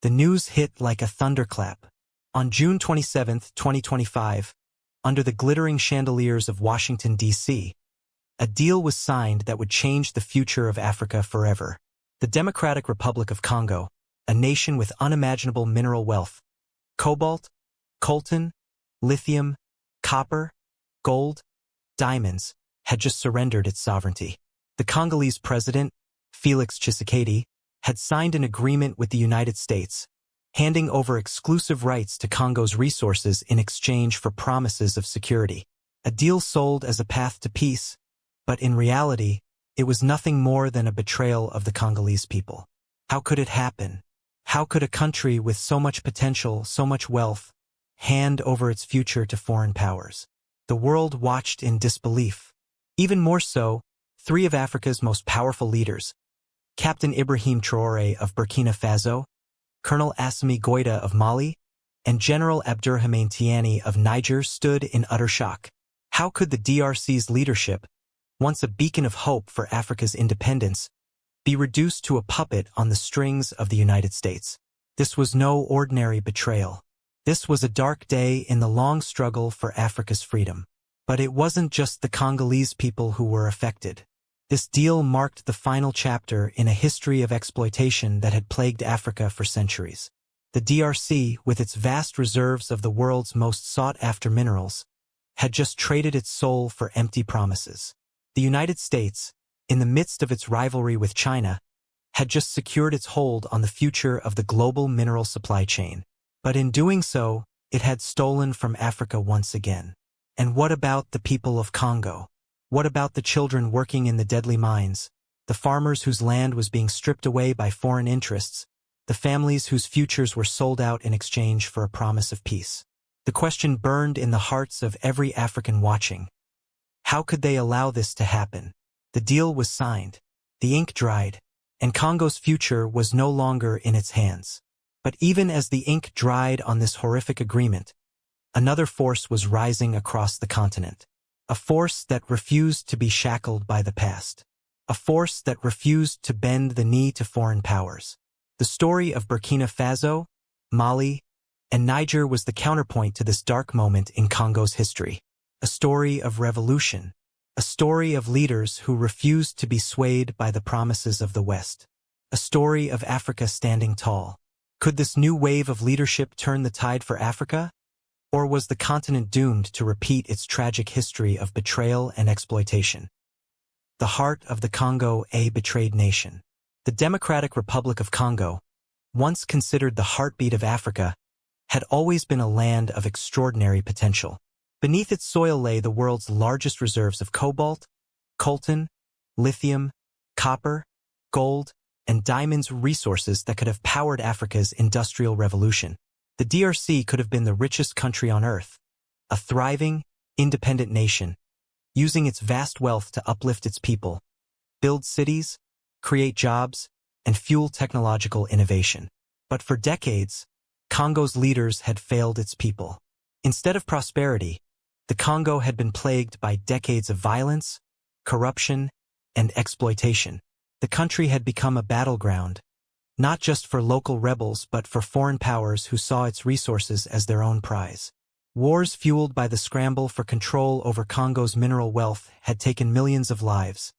The news hit like a thunderclap. On June 27, 2025, under the glittering chandeliers of Washington, D.C., a deal was signed that would change the future of Africa forever. The Democratic Republic of Congo, a nation with unimaginable mineral wealth, cobalt, coltan, lithium, copper, gold, diamonds, had just surrendered its sovereignty. The Congolese president, Félix Tshisekedi, had signed an agreement with the United States, handing over exclusive rights to Congo's resources in exchange for promises of security. A deal sold as a path to peace, but in reality, it was nothing more than a betrayal of the Congolese people. How could it happen? How could a country with so much potential, so much wealth, hand over its future to foreign powers? The world watched in disbelief. Even more so, three of Africa's most powerful leaders, Captain Ibrahim Traoré of Burkina Faso, Colonel Assimi Goïta of Mali, and General Abdourahamane Tiani of Niger, stood in utter shock. How could the DRC's leadership, once a beacon of hope for Africa's independence, be reduced to a puppet on the strings of the United States? This was no ordinary betrayal. This was a dark day in the long struggle for Africa's freedom. But it wasn't just the Congolese people who were affected. This deal marked the final chapter in a history of exploitation that had plagued Africa for centuries. The DRC, with its vast reserves of the world's most sought-after minerals, had just traded its soul for empty promises. The United States, in the midst of its rivalry with China, had just secured its hold on the future of the global mineral supply chain. But in doing so, it had stolen from Africa once again. And what about the people of Congo? What about the children working in the deadly mines, the farmers whose land was being stripped away by foreign interests, the families whose futures were sold out in exchange for a promise of peace? The question burned in the hearts of every African watching. How could they allow this to happen? The deal was signed, the ink dried, and Congo's future was no longer in its hands. But even as the ink dried on this horrific agreement, another force was rising across the continent. A force that refused to be shackled by the past. A force that refused to bend the knee to foreign powers. The story of Burkina Faso, Mali, and Niger was the counterpoint to this dark moment in Congo's history. A story of revolution. A story of leaders who refused to be swayed by the promises of the West. A story of Africa standing tall. Could this new wave of leadership turn the tide for Africa? Or was the continent doomed to repeat its tragic history of betrayal and exploitation? The heart of the Congo, a betrayed nation. The Democratic Republic of Congo, once considered the heartbeat of Africa, had always been a land of extraordinary potential. Beneath its soil lay the world's largest reserves of cobalt, coltan, lithium, copper, gold, and diamonds, resources that could have powered Africa's industrial revolution. The DRC could have been the richest country on earth, a thriving, independent nation, using its vast wealth to uplift its people, build cities, create jobs, and fuel technological innovation. But for decades, Congo's leaders had failed its people. Instead of prosperity, the Congo had been plagued by decades of violence, corruption, and exploitation. The country had become a battleground, not just for local rebels but for foreign powers who saw its resources as their own prize. Wars fueled by the scramble for control over Congo's mineral wealth had taken millions of lives,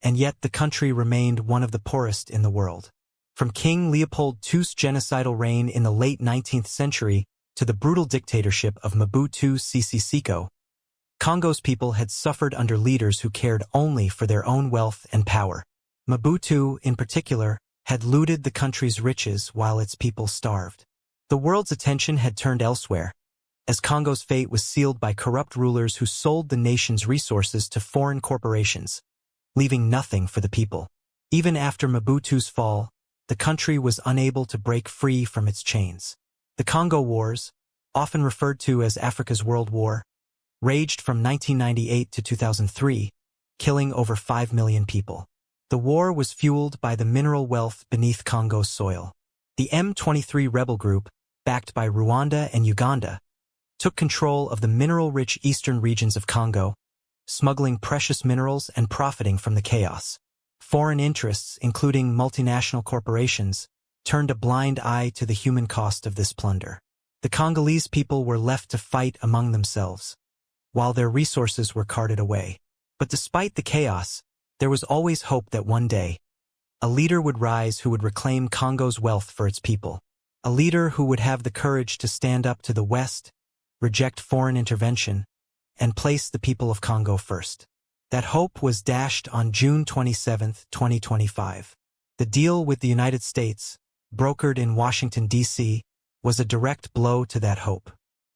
and yet the country remained one of the poorest in the world. From King Leopold II's genocidal reign in the late 19th century to the brutal dictatorship of Mobutu Sese Seko, Congo's people had suffered under leaders who cared only for their own wealth and power. Mobutu, in particular, had looted the country's riches while its people starved. The world's attention had turned elsewhere, as Congo's fate was sealed by corrupt rulers who sold the nation's resources to foreign corporations, leaving nothing for the people. Even after Mobutu's fall, the country was unable to break free from its chains. The Congo Wars, often referred to as Africa's World War, raged from 1998 to 2003, killing over 5 million people. The war was fueled by the mineral wealth beneath Congo's soil. The M23 rebel group, backed by Rwanda and Uganda, took control of the mineral-rich eastern regions of Congo, smuggling precious minerals and profiting from the chaos. Foreign interests, including multinational corporations, turned a blind eye to the human cost of this plunder. The Congolese people were left to fight among themselves, while their resources were carted away. But despite the chaos, there was always hope that one day, a leader would rise who would reclaim Congo's wealth for its people. A leader who would have the courage to stand up to the West, reject foreign intervention, and place the people of Congo first. That hope was dashed on June 27, 2025. The deal with the United States, brokered in Washington, D.C., was a direct blow to that hope.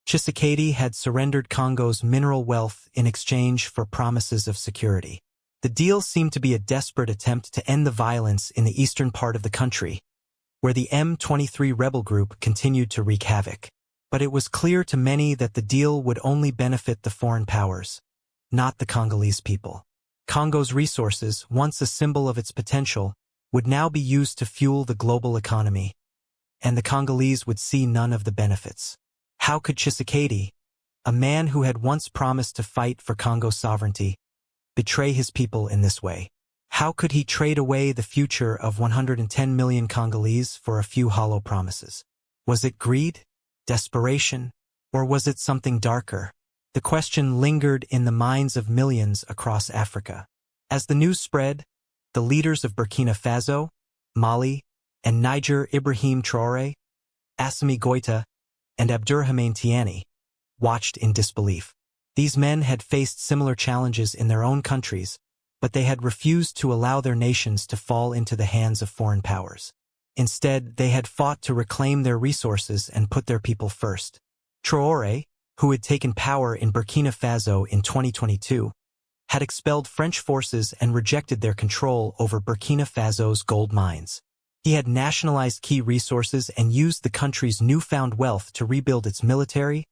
Tshisekedi had surrendered Congo's mineral wealth in exchange for promises of security. The deal seemed to be a desperate attempt to end the violence in the eastern part of the country, where the M23 rebel group continued to wreak havoc. But it was clear to many that the deal would only benefit the foreign powers, not the Congolese people. Congo's resources, once a symbol of its potential, would now be used to fuel the global economy, and the Congolese would see none of the benefits. How could Tshisekedi, a man who had once promised to fight for Congo's sovereignty, betray his people in this way? How could he trade away the future of 110 million Congolese for a few hollow promises? Was it greed, desperation, or was it something darker? The question lingered in the minds of millions across Africa. As the news spread, the leaders of Burkina Faso, Mali, and Niger, Ibrahim Traoré, Assimi Goïta, and Abdourahamane Tiani, watched in disbelief. These men had faced similar challenges in their own countries, but they had refused to allow their nations to fall into the hands of foreign powers. Instead, they had fought to reclaim their resources and put their people first. Traoré, who had taken power in Burkina Faso in 2022, had expelled French forces and rejected their control over Burkina Faso's gold mines. He had nationalized key resources and used the country's newfound wealth to rebuild its military,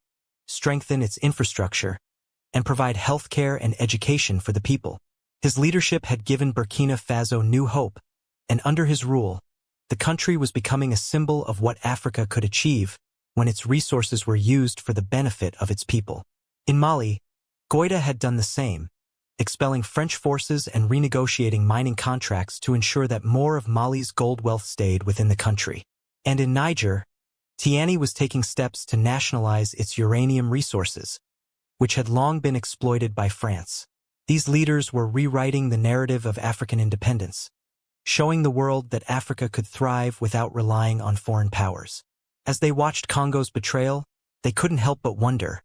strengthen its infrastructure, and provide healthcare and education for the people. His leadership had given Burkina Faso new hope, and under his rule, the country was becoming a symbol of what Africa could achieve when its resources were used for the benefit of its people. In Mali, Goïta had done the same, expelling French forces and renegotiating mining contracts to ensure that more of Mali's gold wealth stayed within the country. And in Niger, Tiani was taking steps to nationalize its uranium resources, which had long been exploited by France. These leaders were rewriting the narrative of African independence, showing the world that Africa could thrive without relying on foreign powers. As they watched Congo's betrayal, they couldn't help but wonder,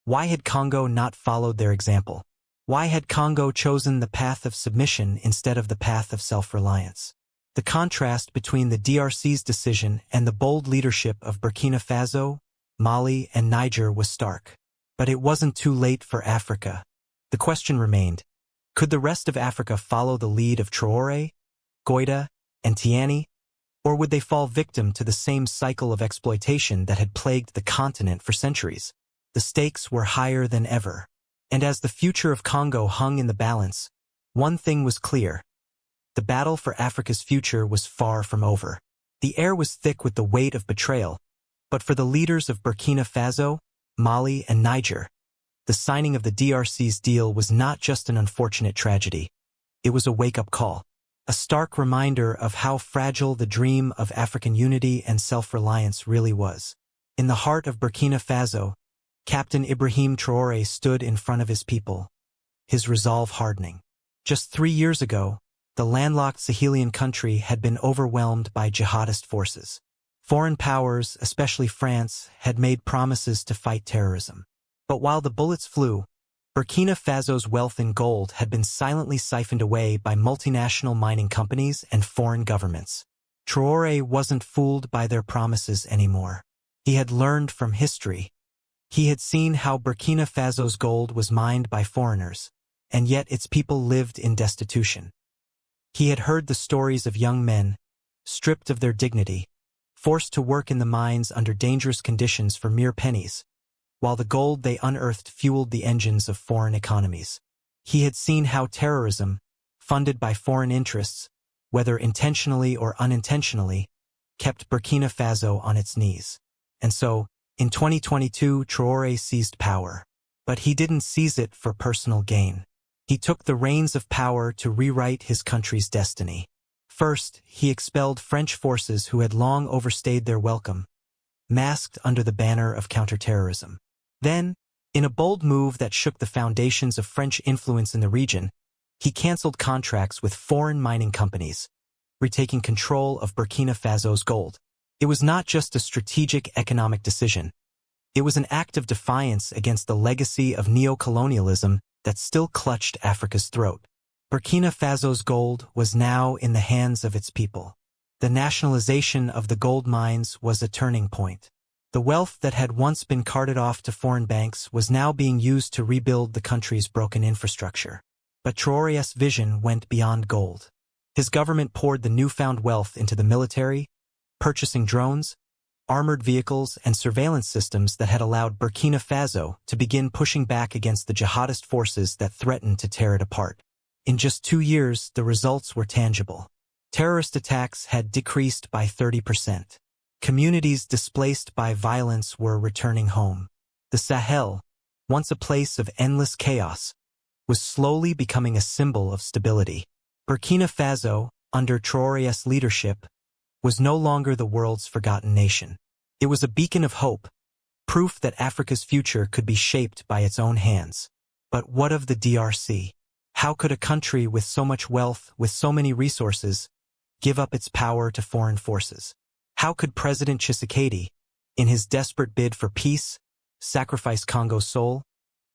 why had Congo not followed their example? Why had Congo chosen the path of submission instead of the path of self-reliance? The contrast between the DRC's decision and the bold leadership of Burkina Faso, Mali, and Niger was stark. But it wasn't too late for Africa. The question remained, could the rest of Africa follow the lead of Traoré, Goïta, and Tiani, or would they fall victim to the same cycle of exploitation that had plagued the continent for centuries? The stakes were higher than ever. And as the future of Congo hung in the balance, one thing was clear. The battle for Africa's future was far from over. The air was thick with the weight of betrayal, but for the leaders of Burkina Faso, Mali, and Niger, the signing of the DRC's deal was not just an unfortunate tragedy. It was a wake-up call, a stark reminder of how fragile the dream of African unity and self-reliance really was. In the heart of Burkina Faso, Captain Ibrahim Traoré stood in front of his people, his resolve hardening. Just 3 years ago, the landlocked Sahelian country had been overwhelmed by jihadist forces. Foreign powers, especially France, had made promises to fight terrorism. But while the bullets flew, Burkina Faso's wealth in gold had been silently siphoned away by multinational mining companies and foreign governments. Traoré wasn't fooled by their promises anymore. He had learned from history. He had seen how Burkina Faso's gold was mined by foreigners, and yet its people lived in destitution. He had heard the stories of young men, stripped of their dignity, forced to work in the mines under dangerous conditions for mere pennies, while the gold they unearthed fueled the engines of foreign economies. He had seen how terrorism, funded by foreign interests, whether intentionally or unintentionally, kept Burkina Faso on its knees. And so, in 2022, Traoré seized power. But he didn't seize it for personal gain. He took the reins of power to rewrite his country's destiny. First, he expelled French forces who had long overstayed their welcome, masked under the banner of counterterrorism. Then, in a bold move that shook the foundations of French influence in the region, he canceled contracts with foreign mining companies, retaking control of Burkina Faso's gold. It was not just a strategic economic decision. It was an act of defiance against the legacy of neocolonialism that still clutched Africa's throat. Burkina Faso's gold was now in the hands of its people. The nationalization of the gold mines was a turning point. The wealth that had once been carted off to foreign banks was now being used to rebuild the country's broken infrastructure. But Traoré's vision went beyond gold. His government poured the newfound wealth into the military, purchasing drones, armored vehicles, and surveillance systems that had allowed Burkina Faso to begin pushing back against the jihadist forces that threatened to tear it apart. In just 2 years, the results were tangible. Terrorist attacks had decreased by 30%. Communities displaced by violence were returning home. The Sahel, once a place of endless chaos, was slowly becoming a symbol of stability. Burkina Faso, under Traoré's leadership, was no longer the world's forgotten nation. It was a beacon of hope, proof that Africa's future could be shaped by its own hands. But what of the DRC? How could a country with so much wealth, with so many resources, give up its power to foreign forces? How could President Tshisekedi, in his desperate bid for peace, sacrifice Congo's soul,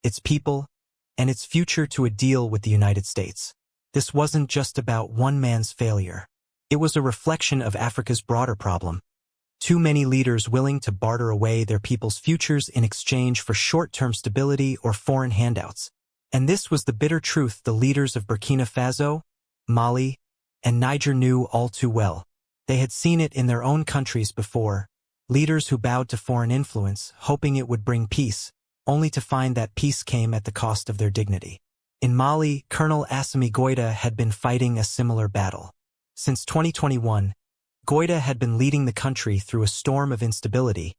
its people, and its future to a deal with the United States? This wasn't just about one man's failure. It was a reflection of Africa's broader problem. Too many leaders willing to barter away their people's futures in exchange for short-term stability or foreign handouts. And this was the bitter truth the leaders of Burkina Faso, Mali, and Niger knew all too well. They had seen it in their own countries before, leaders who bowed to foreign influence, hoping it would bring peace, only to find that peace came at the cost of their dignity. In Mali, Colonel Assimi Goïta had been fighting a similar battle. Since 2021, Goïta had been leading the country through a storm of instability,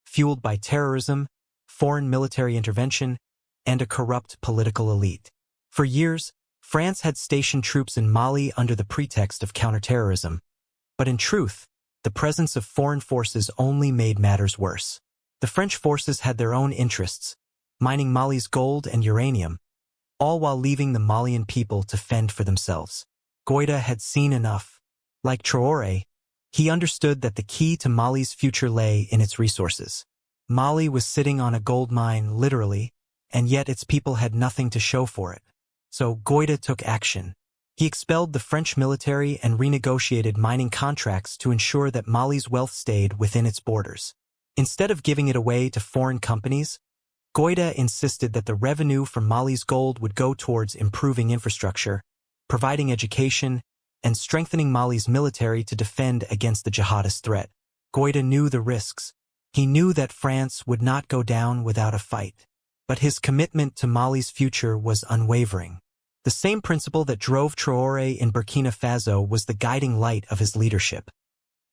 fueled by terrorism, foreign military intervention, and a corrupt political elite. For years, France had stationed troops in Mali under the pretext of counterterrorism. But in truth, the presence of foreign forces only made matters worse. The French forces had their own interests, mining Mali's gold and uranium, all while leaving the Malian people to fend for themselves. Goïta had seen enough. Like Traoré, he understood that the key to Mali's future lay in its resources. Mali was sitting on a gold mine, literally, and yet its people had nothing to show for it. So Goïta took action. He expelled the French military and renegotiated mining contracts to ensure that Mali's wealth stayed within its borders. Instead of giving it away to foreign companies, Goïta insisted that the revenue from Mali's gold would go towards improving infrastructure, providing education, and strengthening Mali's military to defend against the jihadist threat. Goïta knew the risks. He knew that France would not go down without a fight. But his commitment to Mali's future was unwavering. The same principle that drove Traoré in Burkina Faso was the guiding light of his leadership.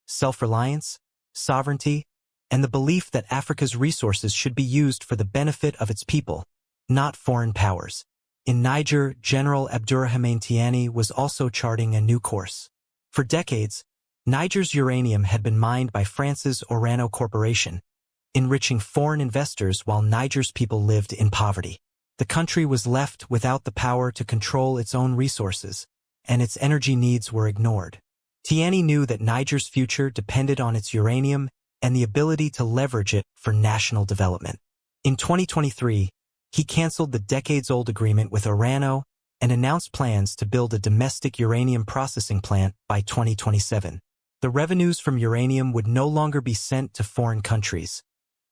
Self-reliance, sovereignty, and the belief that Africa's resources should be used for the benefit of its people, not foreign powers. In Niger, General Abdourahamane Tiani was also charting a new course. For decades, Niger's uranium had been mined by France's Orano Corporation, enriching foreign investors while Niger's people lived in poverty. The country was left without the power to control its own resources, and its energy needs were ignored. Tiani knew that Niger's future depended on its uranium and the ability to leverage it for national development. In 2023, he canceled the decades-old agreement with Orano and announced plans to build a domestic uranium processing plant by 2027. The revenues from uranium would no longer be sent to foreign countries.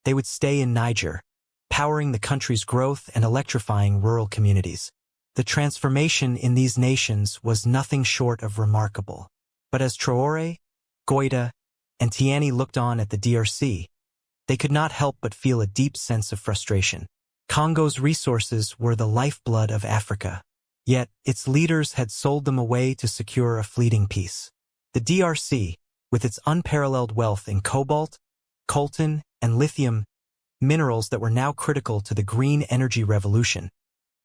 They would stay in Niger, powering the country's growth and electrifying rural communities. The transformation in these nations was nothing short of remarkable. But as Traoré, Goïta, and Tiani looked on at the DRC, they could not help but feel a deep sense of frustration. Congo's resources were the lifeblood of Africa, yet its leaders had sold them away to secure a fleeting peace. The DRC, with its unparalleled wealth in cobalt, coltan, and lithium, minerals that were now critical to the green energy revolution,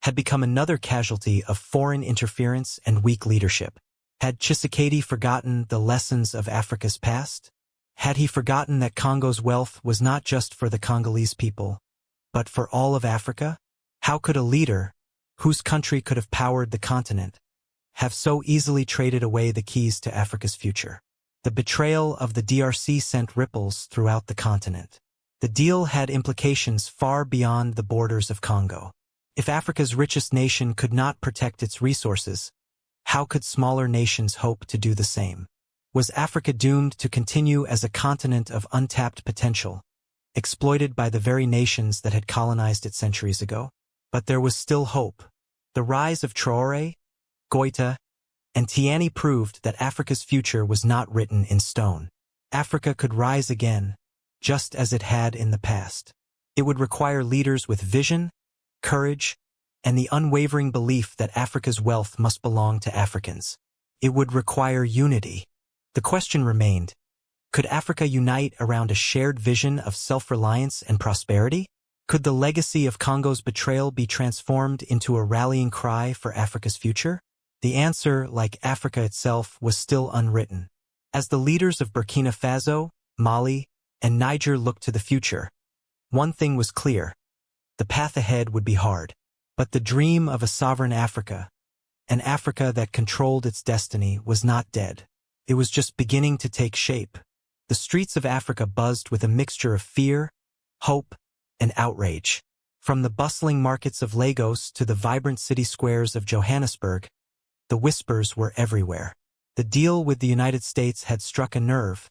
had become another casualty of foreign interference and weak leadership. Had Tshisekedi forgotten the lessons of Africa's past? Had he forgotten that Congo's wealth was not just for the Congolese people, but for all of Africa? How could a leader, whose country could have powered the continent, have so easily traded away the keys to Africa's future? The betrayal of the DRC sent ripples throughout the continent. The deal had implications far beyond the borders of Congo. If Africa's richest nation could not protect its resources, how could smaller nations hope to do the same? Was Africa doomed to continue as a continent of untapped potential, exploited by the very nations that had colonized it centuries ago? But there was still hope. The rise of Traoré, Goïta, and Tiani proved that Africa's future was not written in stone. Africa could rise again, just as it had in the past. It would require leaders with vision, courage, and the unwavering belief that Africa's wealth must belong to Africans. It would require unity. The question remained, could Africa unite around a shared vision of self-reliance and prosperity? Could the legacy of Congo's betrayal be transformed into a rallying cry for Africa's future? The answer, like Africa itself, was still unwritten. As the leaders of Burkina Faso, Mali, and Niger looked to the future, one thing was clear: the path ahead would be hard. But the dream of a sovereign Africa, an Africa that controlled its destiny, was not dead. It was just beginning to take shape. The streets of Africa buzzed with a mixture of fear, hope, and outrage. From the bustling markets of Lagos to the vibrant city squares of Johannesburg, the whispers were everywhere. The deal with the United States had struck a nerve,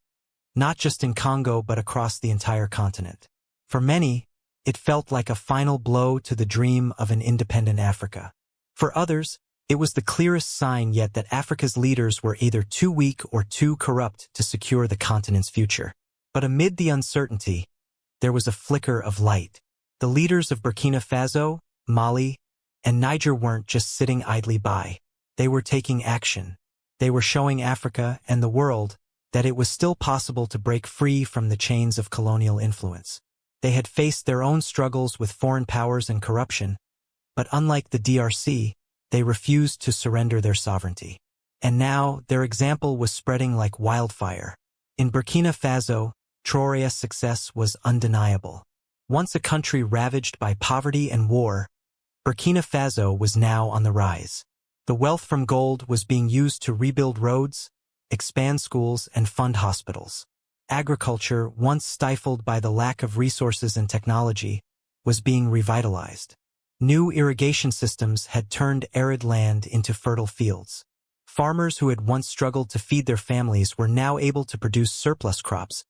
not just in Congo but across the entire continent. For many, it felt like a final blow to the dream of an independent Africa. For others, it was the clearest sign yet that Africa's leaders were either too weak or too corrupt to secure the continent's future. But amid the uncertainty, there was a flicker of light. The leaders of Burkina Faso, Mali, and Niger weren't just sitting idly by. They were taking action. They were showing Africa and the world that it was still possible to break free from the chains of colonial influence. They had faced their own struggles with foreign powers and corruption, but unlike the DRC, they refused to surrender their sovereignty. And now, their example was spreading like wildfire. In Burkina Faso, Traoré's success was undeniable. Once a country ravaged by poverty and war, Burkina Faso was now on the rise. The wealth from gold was being used to rebuild roads, expand schools, and fund hospitals. Agriculture, once stifled by the lack of resources and technology, was being revitalized. New irrigation systems had turned arid land into fertile fields. Farmers who had once struggled to feed their families were now able to produce surplus crops,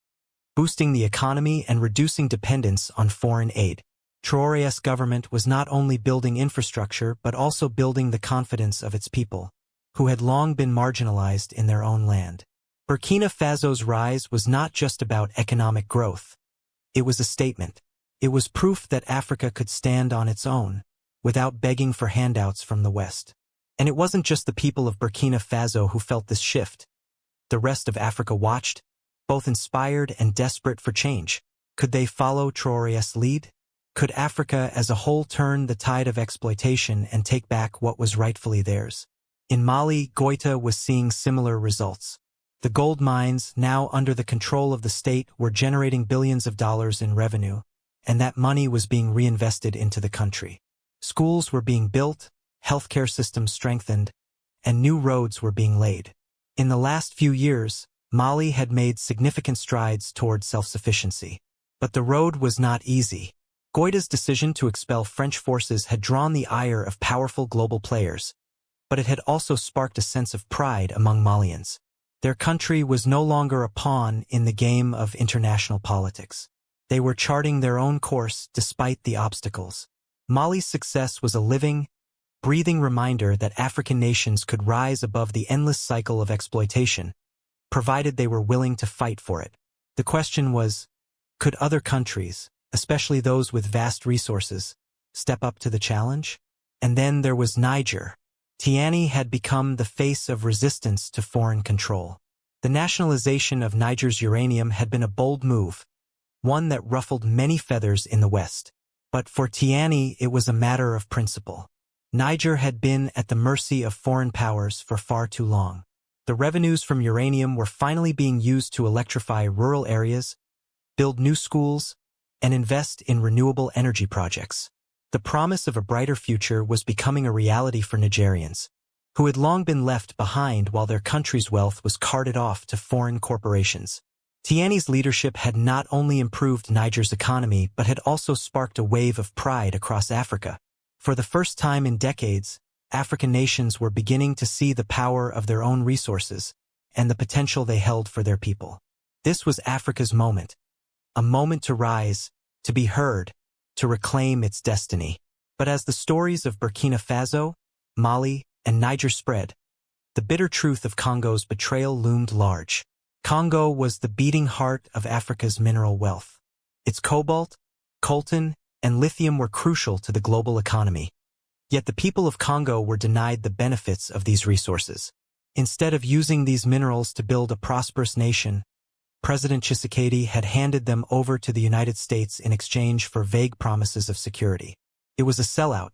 boosting the economy and reducing dependence on foreign aid. Traoré's government was not only building infrastructure but also building the confidence of its people, who had long been marginalized in their own land. Burkina Faso's rise was not just about economic growth. It was a statement. It was proof that Africa could stand on its own, without begging for handouts from the West. And it wasn't just the people of Burkina Faso who felt this shift. The rest of Africa watched, both inspired and desperate for change. Could they follow Traoré's lead? Could Africa as a whole turn the tide of exploitation and take back what was rightfully theirs? In Mali, Goïta was seeing similar results. The gold mines, now under the control of the state, were generating billions of dollars in revenue, and that money was being reinvested into the country. Schools were being built, healthcare systems strengthened, and new roads were being laid. In the last few years, Mali had made significant strides toward self-sufficiency. But the road was not easy. Goïta's decision to expel French forces had drawn the ire of powerful global players, but it had also sparked a sense of pride among Malians. Their country was no longer a pawn in the game of international politics. They were charting their own course despite the obstacles. Mali's success was a living, breathing reminder that African nations could rise above the endless cycle of exploitation, provided they were willing to fight for it. The question was, could other countries, especially those with vast resources, step up to the challenge? And then there was Niger. Tiani had become the face of resistance to foreign control. The nationalization of Niger's uranium had been a bold move, one that ruffled many feathers in the West. But for Tiani, it was a matter of principle. Niger had been at the mercy of foreign powers for far too long. The revenues from uranium were finally being used to electrify rural areas, build new schools, and invest in renewable energy projects. The promise of a brighter future was becoming a reality for Nigerians, who had long been left behind while their country's wealth was carted off to foreign corporations. Tiani's leadership had not only improved Niger's economy but had also sparked a wave of pride across Africa. For the first time in decades, African nations were beginning to see the power of their own resources and the potential they held for their people. This was Africa's moment, a moment to rise, to be heard, to reclaim its destiny. But as the stories of Burkina Faso, Mali, and Niger spread, the bitter truth of Congo's betrayal loomed large. Congo was the beating heart of Africa's mineral wealth. Its cobalt, coltan, and lithium were crucial to the global economy. Yet the people of Congo were denied the benefits of these resources. Instead of using these minerals to build a prosperous nation, President Tshisekedi had handed them over to the United States in exchange for vague promises of security. It was a sellout,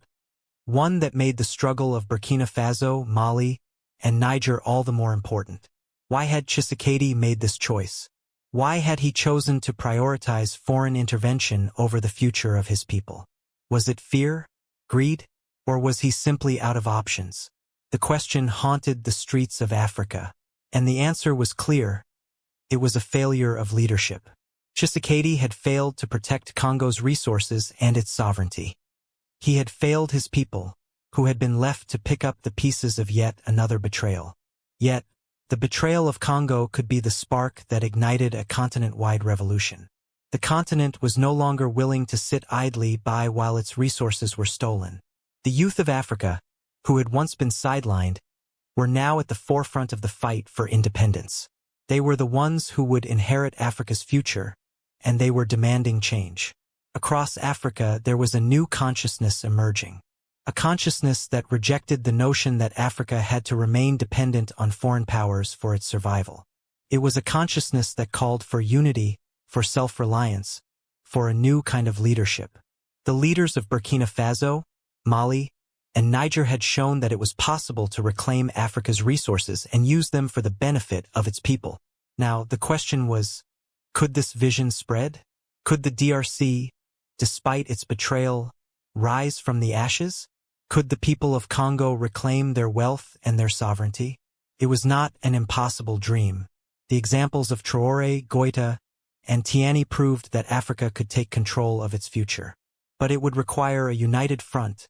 one that made the struggle of Burkina Faso, Mali, and Niger all the more important. Why had Tshisekedi made this choice? Why had he chosen to prioritize foreign intervention over the future of his people? Was it fear, greed, or was he simply out of options? The question haunted the streets of Africa, and the answer was clear. It was a failure of leadership. Tshisekedi had failed to protect Congo's resources and its sovereignty. He had failed his people, who had been left to pick up the pieces of yet another betrayal. Yet, the betrayal of Congo could be the spark that ignited a continent-wide revolution. The continent was no longer willing to sit idly by while its resources were stolen. The youth of Africa, who had once been sidelined, were now at the forefront of the fight for independence. They were the ones who would inherit Africa's future, and they were demanding change. Across Africa, there was a new consciousness emerging. A consciousness that rejected the notion that Africa had to remain dependent on foreign powers for its survival. It was a consciousness that called for unity, for self-reliance, for a new kind of leadership. The leaders of Burkina Faso, Mali, and Niger had shown that it was possible to reclaim Africa's resources and use them for the benefit of its people. Now, the question was, could this vision spread? Could the DRC, despite its betrayal, rise from the ashes? Could the people of Congo reclaim their wealth and their sovereignty? It was not an impossible dream. The examples of Traoré, Goïta, and Tiani proved that Africa could take control of its future. But it would require a united front,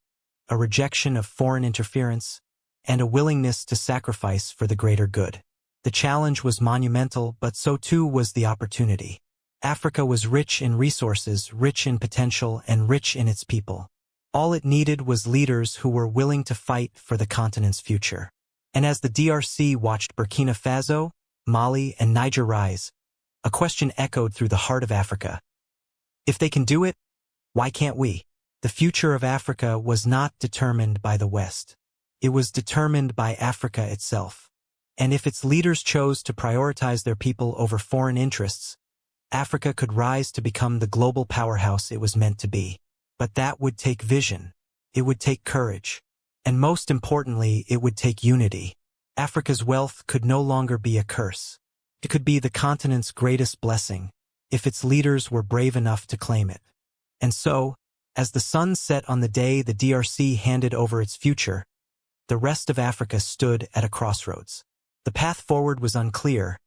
a rejection of foreign interference, and a willingness to sacrifice for the greater good. The challenge was monumental, but so too was the opportunity. Africa was rich in resources, rich in potential, and rich in its people. All it needed was leaders who were willing to fight for the continent's future. And as the DRC watched Burkina Faso, Mali, and Niger rise, a question echoed through the heart of Africa. If they can do it, why can't we? The future of Africa was not determined by the West. It was determined by Africa itself. And if its leaders chose to prioritize their people over foreign interests, Africa could rise to become the global powerhouse it was meant to be. But that would take vision. It would take courage. And most importantly, it would take unity. Africa's wealth could no longer be a curse. It could be the continent's greatest blessing, if its leaders were brave enough to claim it. And so, as the sun set on the day the DRC handed over its future, the rest of Africa stood at a crossroads. The path forward was unclear,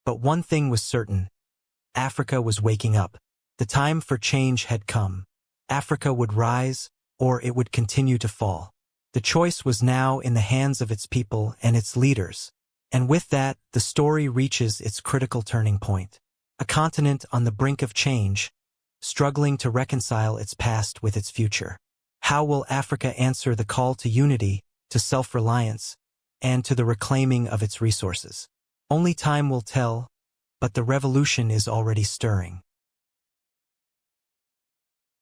but one thing was certain. Africa was waking up. The time for change had come. Africa would rise, or it would continue to fall. The choice was now in the hands of its people and its leaders. And with that, the story reaches its critical turning point. A continent on the brink of change, struggling to reconcile its past with its future. How will Africa answer the call to unity, to self-reliance, and to the reclaiming of its resources? Only time will tell, but the revolution is already stirring.